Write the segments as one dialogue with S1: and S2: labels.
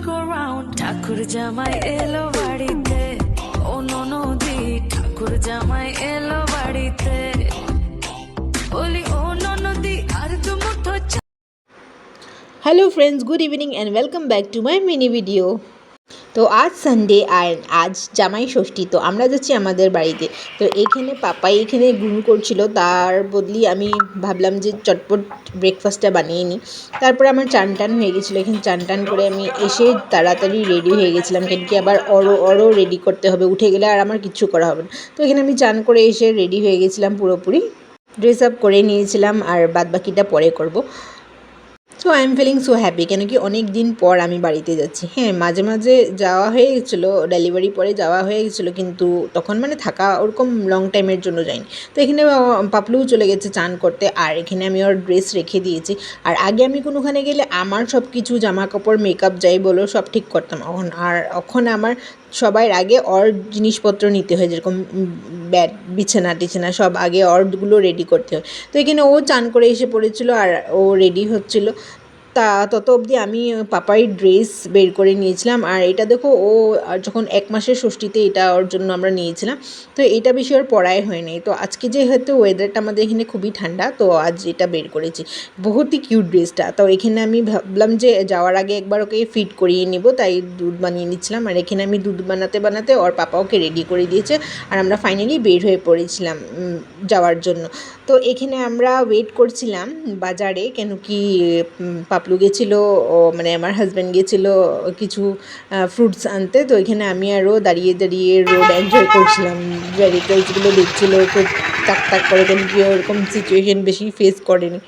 S1: ঠাকুর জামাই এলো বাড়িতে, ও ননদি ঠাকুর জামাই এলো বাড়িতে, বলি ও ননদি আর দুমুঠো।
S2: Hello friends, good evening and welcome back to my mini video. তো আজ সানডে আর আজ জামাই ষষ্ঠী, তো আমরা যাচ্ছি আমাদের বাড়িতে। তো এখানে পাপাই এখানে গুণ করছিল, তার বদলি আমি ভাবলাম যে চটপট ব্রেকফাস্টটা বানিয়ে নিই। তারপরে আমার চান টান হয়ে গেছিলো, এখানে চান টান করে আমি এসে তাড়াতাড়ি রেডি হয়ে গেছিলাম, কেন কি আবার অরও রেডি করতে হবে, উঠে গেলে আর আমার কিচ্ছু করা হবে না। তো এখানে আমি চান করে এসে রেডি হয়ে গেছিলাম, পুরোপুরি ড্রেস আপ করে নিয়েছিলাম, আর বাদ বাকিটা পরে করব। So I am feeling so happy, কেন কি অনেক দিন পর আমি বাড়িতে যাচ্ছি। হ্যাঁ, মাঝে মাঝে যাওয়া হয়ে গেছিলো, ডেলিভারি পরে যাওয়া হয়ে গেছিলো, কিন্তু তখন মানে থাকা ওরকম লং টাইমের জন্য যাইনি। তো এখানে পাপলুও চলে গেছে চান করতে, আর এখানে আমি ওর ড্রেস রেখে দিয়েছি। আর আগে আমি কোনোখানে গেলে আমার সব কিছু জামা কাপড় মেকআপ যাই বলো সব ঠিক করতাম, এখন আমার সবার আগে ওর জিনিসপত্র নিতে হয়, যেরকম ব্যাড বিছানা টিছানা সব আগে ওরগুলো রেডি করতে হয়। তো এখানে ও চান করে এসে পড়েছিল আর ও রেডি হচ্ছিল। তত অবধি আমি পাপাই ড্রেস বের করে নিয়েছিলাম। আর এটা দেখো, ও যখন 1 মাসের ষষ্ঠীতে এটা ওর জন্য আমরা নিয়েছিলাম। তো এটা বেশি ওর পরাই হয়নি। তো আজকে যেহেতু ওয়েদারটা আমাদের এখানে খুবই ঠান্ডা, তো আজ এটা বের করেছি। বহুতই কিউট ড্রেসটা। তো এখানে আমি ভাবলাম যে যাওয়ার আগে একবার ওকে ফিট করিয়ে নিব, তাই দুধ বানিয়ে নিচ্ছিলাম। আর এখানে আমি দুধ বানাতে বানাতে ওর পাপা ওকে রেডি করে দিয়েছে, আর আমরা ফাইনালি বের হয়ে পড়েছিলাম যাওয়ার জন্য। তো এখানে আমরা ওয়েট করছিলাম বাজারে, কেন কি পাপলু গেছিলো, মানে আমার হাজব্যান্ড গেছিলো কিছু ফ্রুটস আনতে। তো এখানে আমি আরও দাঁড়িয়ে দাঁড়িয়ে রোড এনজয় করছিলাম, ভেহিকলসগুলো দেখছিলো খুব তাক তাক করে, কেন কি ওরকম সিচুয়েশন বেশি ফেস করেনি।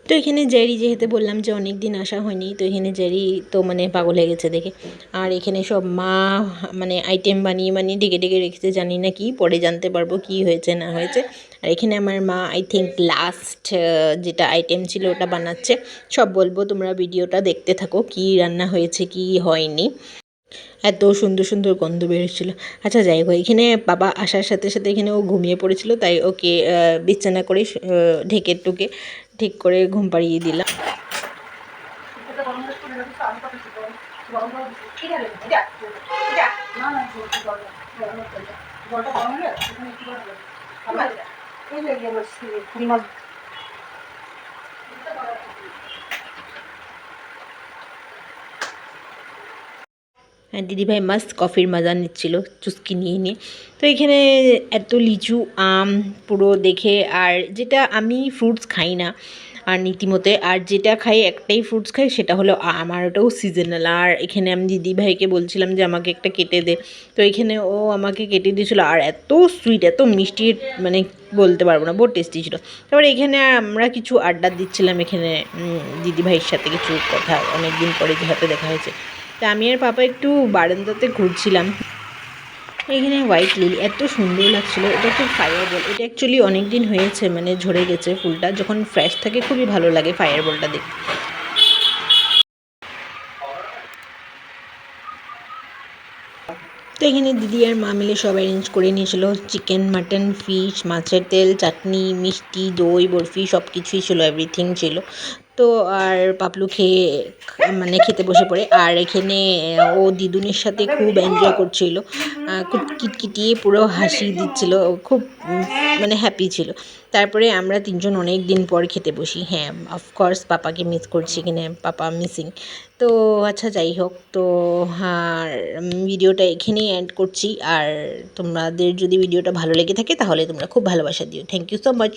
S2: তো এখানে জেরি, যেহেতু বললাম যে অনেক দিন আসা হয়নি, তো এখানে জেরি তো মানে পাগল হয়ে গেছে দেখে। আর এখানে সব মা মানে আইটেম বানিয়ে বানিয়ে ঢেকে ঢেকে রেখেছে, জানি না কি, পরে জানতে পারবো কি হয়েছে না হয়েছে। আর এখানে আমার মা আই থিঙ্ক লাস্ট যেটা আইটেম ছিল ওটা বানাচ্ছে। সব বলবো, তোমরা ভিডিওটা দেখতে থাকো কি রান্না হয়েছে কি হয়নি। এত সুন্দর সুন্দর গন্ধ বেরোচ্ছিলো। আচ্ছা যাই হোক, এখানে বাবা আসার সাথে সাথে এখানে ও ঘুমিয়ে পড়েছিল, তাই ওকে বিছানা করে ঢেকে টুকে ঠিক করে ঘুম পাড়িয়ে দিলাম। দিদিভাই মাস্ট কফির মজা নিচ্ছিল চুস্কি নিয়ে নিয়ে। তো এখানে এত লিচু আম পুরো দেখে, আর যেটা আমি ফ্রুটস খাই না আর নীতিমতে, আর যেটা খাই একটাই ফ্রুটস খাই সেটা হলো আম, আর ওটাও সিজনাল। আর এখানে আমি দিদিভাইকে বলছিলাম যে আমাকে একটা কেটে দে, তো এখানে ও আমাকে কেটে দিয়েছিলো। আর এত সুইট এত মিষ্টি, মানে বলতে পারবো না, বহুত টেস্টি ছিল। তারপরে এখানে আমরা কিছু আড্ডা দিচ্ছিলাম এখানে দিদিভাইয়ের সাথে, কিছু কথা, অনেক দিন পরে যেহেতু দেখা হয়েছে। তা আমি আর পাপা একটু বারান্দাতে ঘুরছিলাম। এখানে হোয়াইট লিলি এত সুন্দর লাগছিলো, এটা একটু ফায়ার বল, এটা অ্যাকচুয়ালি অনেক দিন হয়েছে, মানে ঝরে গেছে ফুলটা, যখন ফ্রেশ থাকে খুবই ভালো লাগে ফায়ার বলটা দেখতে। তো এখানে দিদি আর মা মিলে সব অ্যারেঞ্জ করে নিয়েছিল, চিকেন মাটন ফিশ, মাছের তেল, চাটনি, মিষ্টি, দই, বরফি, সব কিছুই ছিল, এভরিথিং ছিল। তো আর পাপলু মানে খেতে বসে পড়ে। আর এখানে ও দিদুনের সাথে খুব এনজয় করছিল, খুব কিটকিটিয়ে পুরো হাসি দিচ্ছিল, খুব মানে হ্যাপি ছিল। তারপরে আমরা তিনজন অনেক দিন পর খেতে বসি। হ্যাঁ, অফকোর্স পাপাকে মিস করছি, এখানে পাপা মিসিং। তো আচ্ছা যাই হোক, তো আর ভিডিওটা এখানেই এন্ড করছি। আর তোমাদের যদি ভিডিওটা ভালো লেগে থাকে তাহলে তোমরা খুব ভালোবাসা দিও। Thank you so much.